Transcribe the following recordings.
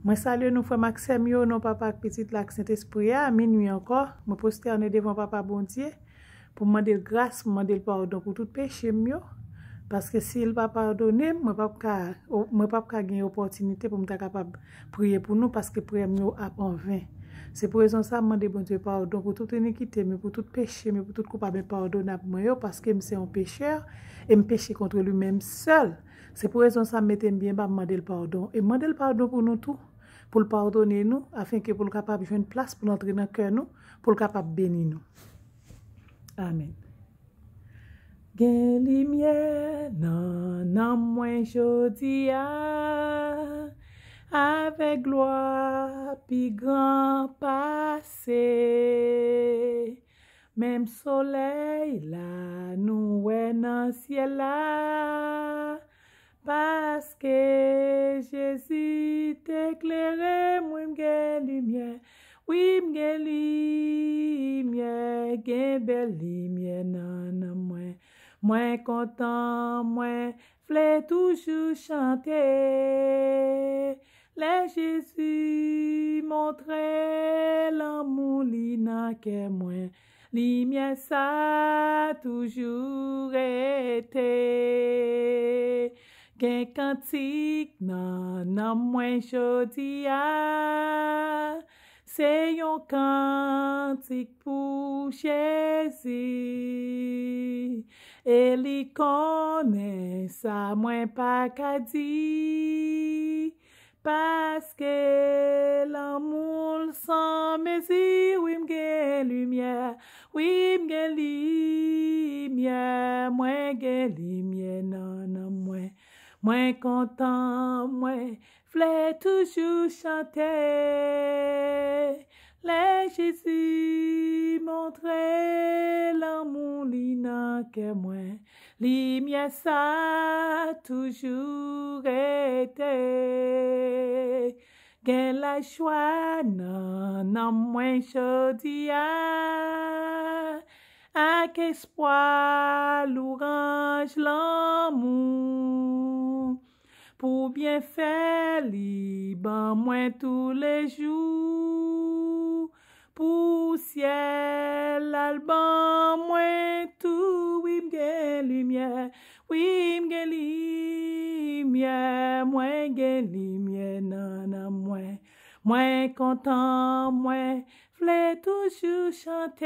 Moi salue nous frère Maxime yo, non papa petite lac Saint-Esprit à minuit encore, me prosterner devant papa bon Dieu pour demander grâce, pour demander pardon pour tout péché mio parce que s'il pas pardonné, moi pas gagner opportunité pour me capable prier pour nous parce que prière mio a en vain. C'est pour raison ça demander bon Dieu pardon pour toute iniquité, mais pour tout péché, mais pour tout coupable pardonnable moi parce que c'est un pécheur et me péché contre lui-même seul. C'est pour raison ça mettez bien pas demander le pardon et demander le pardon pour nous tout. Pour le pardonner nous, afin que pour le capable jouer une place pour entrer dans le cœur nous, pour le capable bénir nous. Amen. Gen lumière nan moi jodi a, avec gloire pi grand passé. Même soleil là, nous ouais dans ciel là. Parce que Jésus t'éclaire, moi m'gen lumière, oui m'gen lumière, gen belle lumière nan moi. Moi content, moi vle toujours chanter. Les Jésus montrer l'amour li nan ke moi. Lumière ça toujours été. Gen cantique nan moi jodi a, c'est yon cantique pour Jésus. Et li connaît ça moi pas ka di, parce que l'amour sans mesure, oui m'gen lumière, oui m'gen lumière, moi gen lumière nan moi. Moi content, moi vle toujours chanter. Les Jésus montrer l'amour li nan ke moi. Lumière ça toujours été. Gen la joie nan moi jodi a. Ak espoir, l'orange, l'amour, pour bien faire liban moi tous les jours, pour ciel, l'album, moi tout, oui m'gen lumière, oui m'gen lumière, moi gen lumière nan moi. Moi content, moi vle toujours chanter.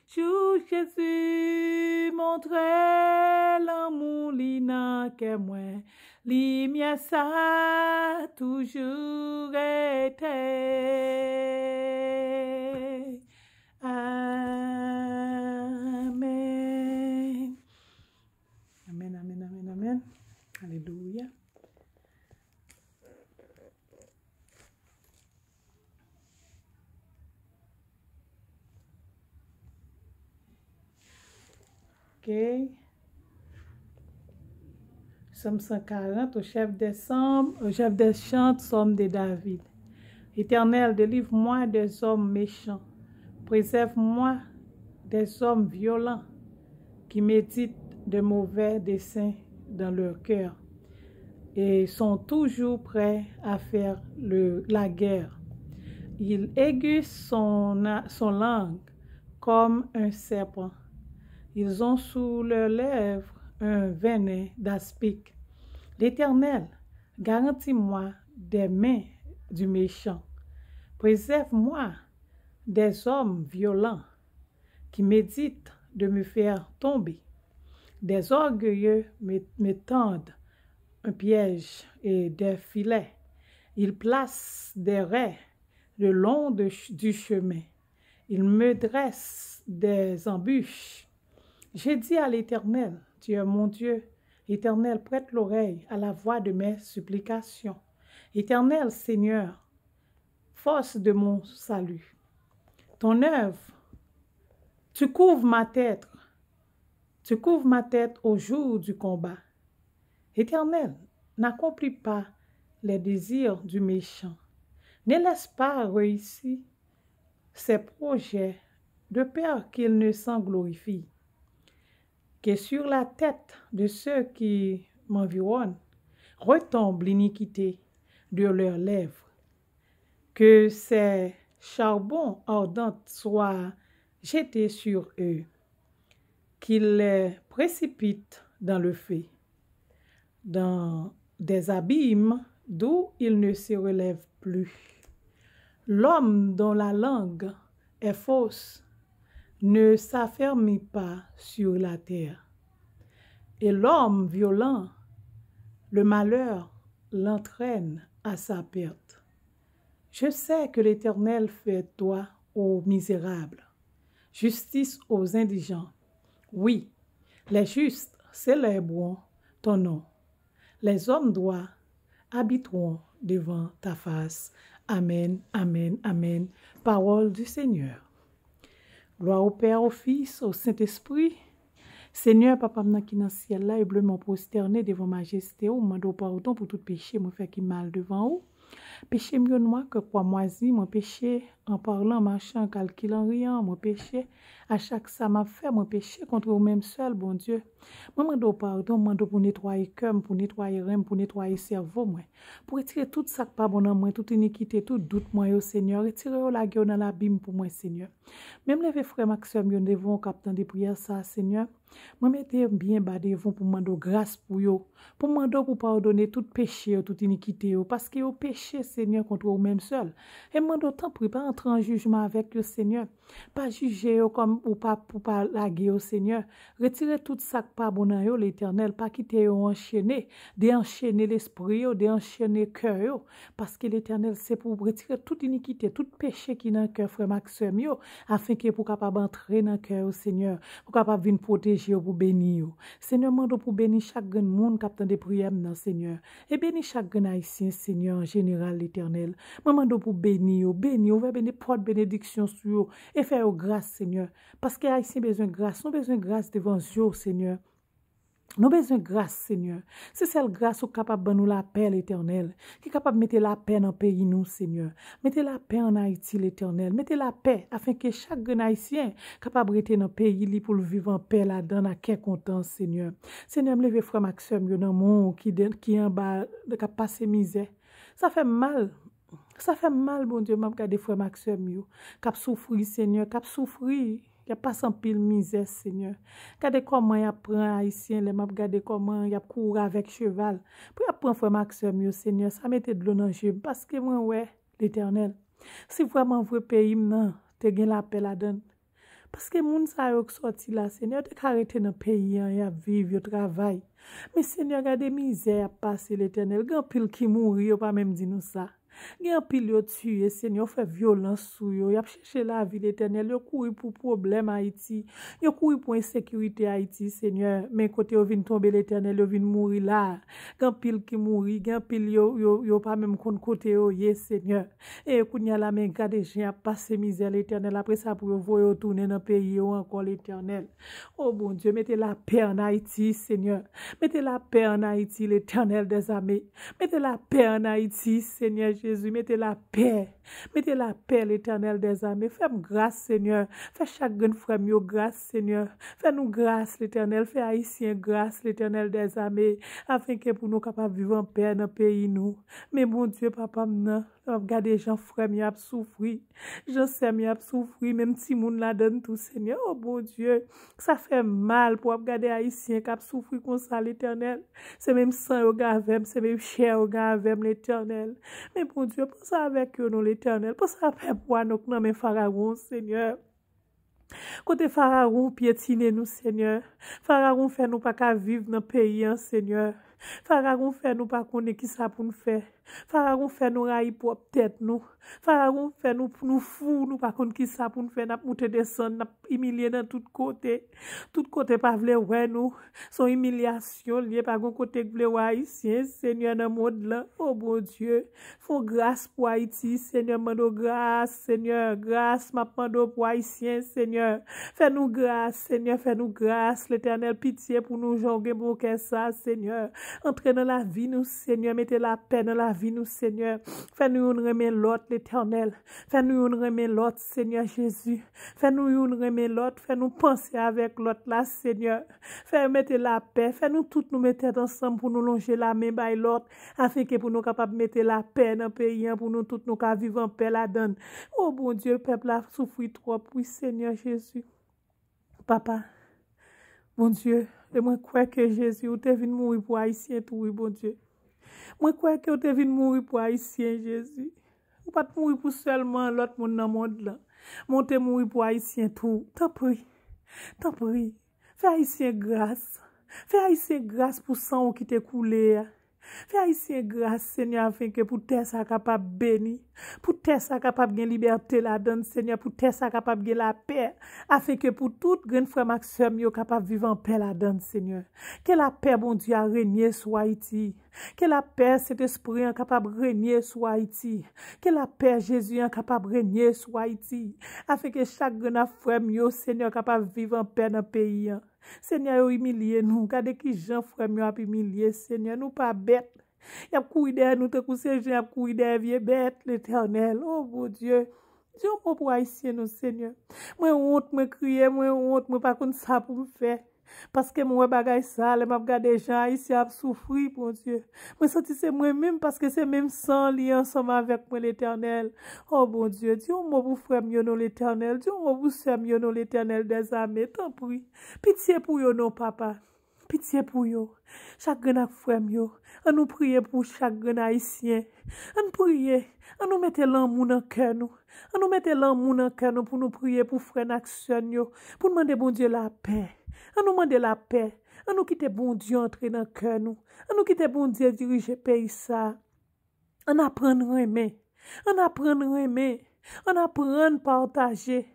Jou Jésus montrer l'amour li nan ke moi. Lumière ça toujours été. Amen. Amen, amen, amen, amen. Alléluia. Ok. Somme 140 au chef des chants, Somme de David. Éternel, délivre-moi des hommes méchants. Préserve-moi des hommes violents qui méditent de mauvais desseins dans leur cœur et sont toujours prêts à faire la guerre. Ils aiguisent son langue comme un serpent. Ils ont sous leurs lèvres un venin d'aspic. L'Éternel, garantis-moi des mains du méchant. Préserve-moi des hommes violents qui méditent de me faire tomber. Des orgueilleux me tendent un piège et des filets. Ils placent des raies le long du chemin. Ils me dressent des embûches. J'ai dit à l'Éternel, tu es mon Dieu. Éternel, prête l'oreille à la voix de mes supplications. Éternel, Seigneur, force de mon salut. Ton œuvre, tu couvres ma tête au jour du combat. Éternel, n'accomplis pas les désirs du méchant. Ne laisse pas réussir ses projets de peur qu'il ne s'en glorifie. Que sur la tête de ceux qui m'environnent retombe l'iniquité. de leurs lèvres. Que ces charbons ardents soient jetés sur eux, qu'ils les précipitent dans le feu, dans des abîmes d'où ils ne se relèvent plus. L'homme dont la langue est fausse ne s'affermit pas sur la terre, et l'homme violent, le malheur l'entraîne à sa perte. Je sais que l'Éternel fait droit aux misérables, justice aux indigents. Oui, les justes célébreront ton nom. Les hommes droits habiteront devant ta face. Amen, amen, amen. Parole du Seigneur. Gloire au Père, au Fils, au Saint-Esprit. Seigneur, papa, m'nan qui dans ciel là, et bleu mon prosterné devant majesté, ou mando pardon pour tout péché, moi fait qui mal devant vous. Péché mieux moi que quoi moisi, mon péché en parlant, marchant, calculant, riant, mon péché à chaque ça m'a fait, mon péché contre vous-même seul, bon Dieu. Moi, mando pardon, mando pour nettoyer cœur, pour nettoyer rem, pour nettoyer cerveau, moi. Pour retirer tout ça pas bon dans moi, toute iniquité, tout doute, moi, au Seigneur. Retirer la gueule dans l'abîme pour moi, Seigneur. Même les frères Maxime, yo devant captain de prière, ça, Seigneur. Moi, mettez bien bas devant pour mando grâce pour yo. Pour mando pour pardonner tout péché, toute iniquité, parce que au péché, Seigneur, contre vous-même seul. Et mando tant prie, pas entrer en jugement avec le Seigneur. Pas juger comme ou pas pour pas laguer au Seigneur. Retirez tout ça pas bon dans yo, l'Éternel, pas quitter yo enchaîner, déenchaîner l'esprit yo, déenchaîner cœur yo, parce que l'Éternel c'est pour retirer toute iniquité, tout péché qui dans cœur frère Maxime yo, afin que pour capable entrer dans cœur au Seigneur, pour capable venir protéger yo, pour bénir yo. Seigneur mando pour bénir chaque grand monde captant des prières dans Seigneur. Et bénir chaque grand haïtien Seigneur en général l'Éternel. Mando pour bénir yo, bénir porte bénédiction sur yo et faire grâce Seigneur, parce que haïtien besoin de grâce, nous besoin de grâce devant Dieu Seigneur. Nous avons besoin de grâce, Seigneur. C'est celle grâce qui est capable de nous la paix, l'Éternel. Qui est capable de mettre la paix dans le pays, nous, Seigneur. Mettez la paix en Haïti, l'Éternel. Mettez la paix afin que chaque Haïtien est capable de rester dans le pays pour le vivre en paix là-dedans, dans quel content, Seigneur. Seigneur, me levez frère Maxime, dans le monde qui est en bas, qui a passé misère. Ça fait mal. Ça fait mal, bon Dieu, m'a regardé frère Maxime, qui a souffert, Seigneur, qui a souffert. Il a pas sans pile misère, Seigneur. Regardez comment il apprend haïtien, les m'a regardé comment il a couru avec cheval. Pour apprendre frère Maxime, Seigneur, ça mettait de l'eau dans le jeu. Parce que moi, ouais, l'Éternel, si vraiment vous pays, non, te gain la paix là-dedans. Parce que moun sa yo sorti là, Seigneur, te arrêté dans le pays, y a vivre, y travail. Mais Seigneur, regardez misère à passer, l'Éternel. Grand pile qui mourit, yo pas même dit nous ça. Gen pile yo tué, Seigneur, fait violence sou yo. Y a cherché la vie l'Éternel, yo couru pour problème Haïti. Yo couru pour insécurité Haïti, Seigneur. Mais côté yo vinn tomber l'Éternel, yo vinn mourir là. Gen pile qui mouri, gen pile yo pas même kon côté yo, yes, Seigneur. Et kounya la men gade gen a passé misère l'Éternel. Après ça pour yo voyo tourner dans pays yo encore l'Éternel. Oh bon Dieu, mettez la paix en Haïti, Seigneur. Mettez la paix en Haïti, l'Éternel des armées. Mettez la paix en Haïti, Seigneur Jésus, mettez la paix, l'Éternel des armées. Fais-moi grâce, Seigneur. Fais chaque grand frère mieux grâce, Seigneur. Fais-nous grâce, l'Éternel. Fais haïtien grâce, l'Éternel des armées, afin que pour nous capables de vivre en paix dans le pays, nous. Mais mon Dieu, papa, maintenant, regardez Jean frère mi a souffri. Jean sœur mi a souffri, même si moun la donne tout, Seigneur. Oh bon Dieu, ça fait mal pour regarder haïtien qui a souffri comme ça, l'Éternel. C'est même sang au gavem, c'est même chair au gavem, l'Éternel. Mais bon Dieu, pour ça avec eux, non, l'Éternel. Pour ça faire pour nous, non, mais Pharaon, Seigneur. Côté Pharaon, piétiner nous, Seigneur. Pharaon fait nous pas qu'à vivre dans le pays, Seigneur. Pharaon fait nous pas connaître qui ça pour nous faire. Pharaon fait nous railler pour tête nous. Pharaon fait nous fou, nous pas connaître qui ça pour nous faire, n'a monter descendre, n'a humilier dans tout côté. Tout côté pas vle ouais nous. Son humiliation lié pas gon côté vle ouais haïtien, Seigneur dans monde là. Oh bon Dieu, font grâce pour Haïti, Seigneur, mando grâce, Seigneur, grâce m'a mando pour haïtien, Seigneur. Fais-nous grâce, Seigneur, fais-nous grâce, l'Éternel, pitié pour nous jonguer bon que ça, Seigneur. Entrez dans la vie, nous, Seigneur. Mettez la paix dans la vie, nous, Seigneur. Fais-nous une remet l'autre, l'Éternel. Fais-nous une remet l'autre, Seigneur Jésus. Fais-nous une remet l'autre. Fais-nous penser avec l'autre, là, Seigneur. Fais-nous mettre la paix. Fais-nous toutes nous mettre ensemble pour nous longer la main by l'autre, afin que pour nous capables de mettre la paix dans le pays, pour nous toutes nous capables vivre en paix là-dedans. Oh, bon Dieu, peuple a souffert trop. Oui, Seigneur Jésus. Papa, bon Dieu, et moi crois que Jésus, ou t'es venu mourir pour Haïtien tout, oui, bon Dieu. Moi crois que ou t'es venu mourir pour Haïtien, Jésus. Ou pas mourir pour seulement l'autre monde dans le monde là. Mon t'es mourir pour Haïtien tout. T'en prie. Fais Haïtien grâce. Fais Haïtien grâce pour sang qui t'est coulé. Fais Haïtien grâce, Seigneur, afin que pour terre ça capable béni, pour terre ça capable de liberté la donne, Seigneur, pour terre ça capable de la paix, afin que pour toute grande frère Maxime yo capable vivre en paix la donne, Seigneur. Que la paix, bon Dieu, a régné sur Haïti. Que la paix, cet esprit est capable de régner sur Haïti. Que la paix, Jésus, est capable de régner sur Haïti, afin que chaque grand frère yo, Seigneur, capable de vivre en paix dans le pays. Seigneur, humilié nous. Regardez qui Jean frère nous a humilié, Seigneur, nous pas bêtes. Y a courir derrière nous, te coucher, y a courir derrière vieux bête, l'Éternel. Oh mon Dieu. Dieu, moi pour haïtien, nous, Seigneur. Moi honte, moi crier, moi honte, moi pas contre ça pour me faire. Parce que moi bagay ça, les m'a regardé gens ici à souffrir, mon Dieu. Moi senti c'est moi-même parce que c'est même sang lié ensemble avec moi l'Éternel. Oh mon Dieu, Dieu moi pour frère mieux non l'Éternel, Dieu moi pour sœur mieux non l'Éternel des armées, tant pis. Pitié pour yo non papa. Pitié pour yo. Chaque grand frère mieux. On nous prier pour chaque grand haïtien. On prier, on nous mettre l'amour dans cœur nous. On nous mettre l'amour dans cœur nous pour nous prier pour frère action yo, pour demander bon Dieu la paix. On nous demande la paix. On nous quitte bon Dieu entrer dans le cœur nous. On nous quitte bon Dieu diriger pays ça. On apprend à aimer. On apprend à aimer. On apprend à partager.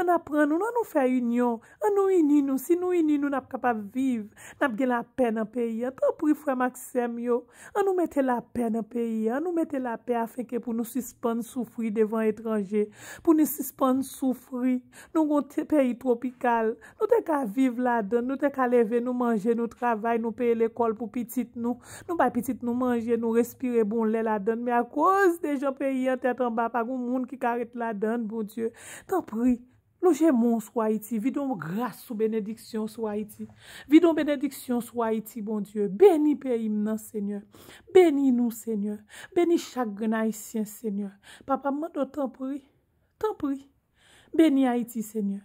On apprend nous faire union. On nous unit nous. Si nous unis nous, nous sommes capables de vivre. Nous avons la paix dans le pays. Tant pour frère Maxime yo. On nous mette la paix dans le pays. On nous mette la paix afin que pour nous suspendre souffrir devant étrangers. Pour nous suspendre souffrir. Nous avons un pays tropical. Nous avons qu'à vivre là-dedans. Nous avons qu'à lever, nous manger, nous travailler, nous payer l'école pour petite nous. Nous pas petite nous manger, nous respirer bon lait là-dedans. Mais à cause des gens pays en tête en bas, pas de monde qui arrête là-dedans, bon Dieu. Tant pis. Logez mon sur Haïti, vidons grâce sous bénédiction sur Haïti. Vidons bénédiction sur Haïti, bon Dieu. Bénis pays maintenant, Seigneur. Bénis nous, Seigneur. Bénis chaque grand haïtien, Seigneur. Papa, m'en t'en prie. T'en prie. Bénis Haïti, Seigneur.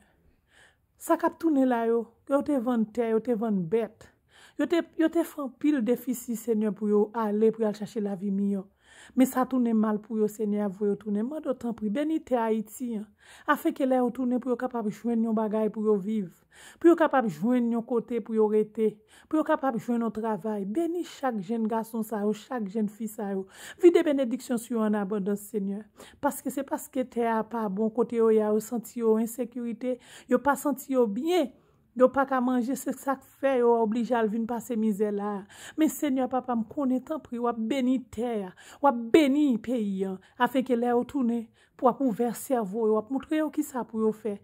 Ça cap tourner là yo te vend terre, yo te vend bête. Yo te fait pile déficit, Seigneur, pour yo aller pour aller chercher la vie meilleure. Mais ça tourne mal pour yo, Seigneur, vous yo tourner. Moi d'autant prie, bénite Haïti, afin que les yo tourne pour yo capable joindre yon bagay pour yo vivre, pour yo capable joindre yon côté pour yo rester, pour yo capable joindre un travail. Bénis chaque jeune garçon ça yo, chaque jeune fille ça yo. Vide bénédiction sur en abondance, Seigneur. Parce que c'est parce que terre pas bon côté yo ya yo senti yo insécurité, yo pas senti yo bien. Yo pas qu'à manger, c'est ça que fait, yo obligé à venir passer misère là. Mais Seigneur, papa, me connaît tant pris, ou béni terre, ou béni pays, afin que les retourne pour ouvrir cerveau, ou montrer qui ça pour yo faire,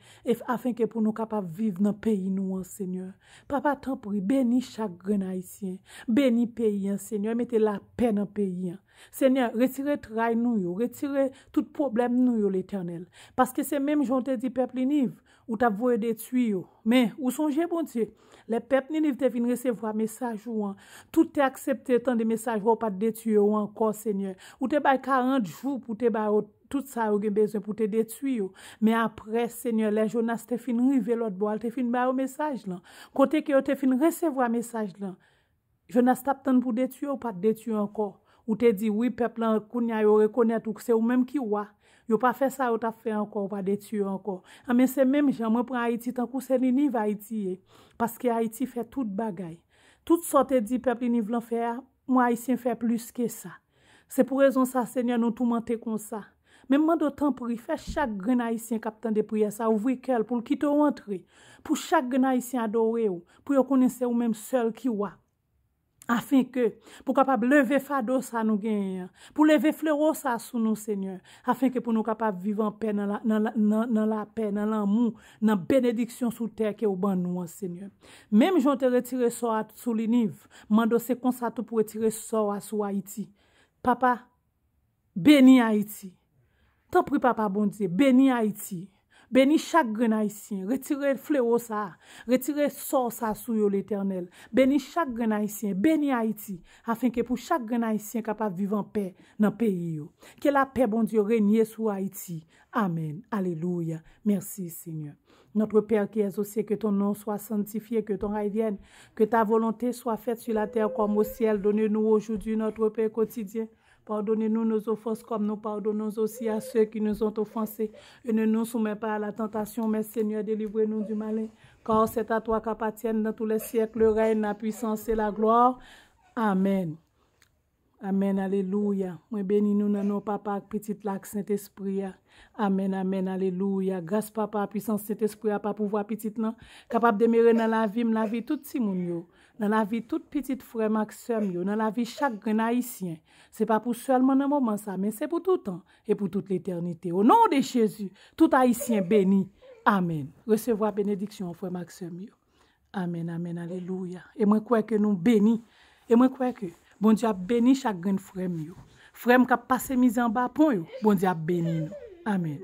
afin que pour nous capables vivre dans le pays nous, Seigneur. Papa, tant pris, béni chaque grand haïtien, béni pays, Seigneur, mettez la paix dans le pays. Seigneur, retirez trahi nous, retirez tout problème nous, l'Éternel. Parce que c'est même, j'en te dit, peuple Nive, ou t'as voulu détruire. Mais, ou songez, bon Dieu, les peuples Nive te viennent recevoir message ou tout est accepté, tant de messages ou pas détruire ou encore, Seigneur. Ou te bail 40 jours pour te bail tout ça ou besoin pour te détruire. Mais après, Seigneur, les Jonas te fin rive l'autre bois, te fin bail au message là. Côté que te fin recevoir message là. Jonas t'attend pour détruire ou pas détruire encore. Ou te dit oui peuple là kounya yo reconnaître que c'est ou même qui wa. Yo pas fait ça ou t'a fait encore pas détruire encore. Mais c'est même gens moi prend Haïti tant que c'est Ninive Haïti parce que Haïti fait toute bagaille. Toute sorte dit peuple Ninive l'en faire, moi haïtien fait plus que ça. C'est pour raison ça Seigneur nous tout monter comme ça. Même d'autant pour faire chaque grand haïtien captant de prière ça ouvrir cœur pour quitter entrer. Pour chaque grand haïtien adorer ou pour connaître ou même seul qui wa. afin que, pour capable lever fado ça nous gagne, pour lever fleuro ça sous nous, Seigneur, afin que pour nous capable vivre en paix dans la paix, dans l'amour, dans la bénédiction sous terre que au ban nous, Seigneur. Même j'en te retirer ça sous l'iniv, mando c'est comme ça tout pour retirer ça sous Haïti. Papa, bénis Haïti. T'en prie, papa, bon Dieu, bénis Haïti. Bénis chaque grain haïtien. Retirez fléau ça. Retirez sort ça sous l'Éternel. Bénis chaque grain haïtien. Bénis Haïti. Afin que pour chaque grain haïtien capable de vivre en paix dans le pays. Que la paix, bon Dieu, règne sur Haïti. Amen. Alléluia. Merci, Seigneur. Notre Père qui es au ciel, que ton nom soit sanctifié, que ton règne vienne, que ta volonté soit faite sur la terre comme au ciel. Donne-nous aujourd'hui notre paix quotidien. Pardonnez-nous nos offenses comme nous pardonnons aussi à ceux qui nous ont offensés. Et ne nous soumets pas à la tentation, mais Seigneur, délivrez-nous du malin. Car c'est à toi qu'appartiennent dans tous les siècles le règne, la puissance et la gloire. Amen. Amen, alléluia. Moi bénis nous dans nos papa, petit lac Saint-Esprit. Amen, amen, alléluia. Grâce papa, puissance Saint-Esprit, pas pouvoir petit non, capable de demeurer dans la vie tout si moun yo, dans la vie toute petite frère Maxime yo, dans la vie chaque grand haïtien. C'est pas pour seulement dans moment ça, mais c'est pour tout temps et pour toute l'éternité. Au nom de Jésus, tout haïtien béni. Amen. Recevoir bénédiction frère Maxime yo. Amen, amen, alléluia. Et moi crois que nous bénis. Et moi crois que bon Dieu a béni chaque grand frère. Frère qui a passé mise en bas pour eux. Bon Dieu a béni nous. Amen.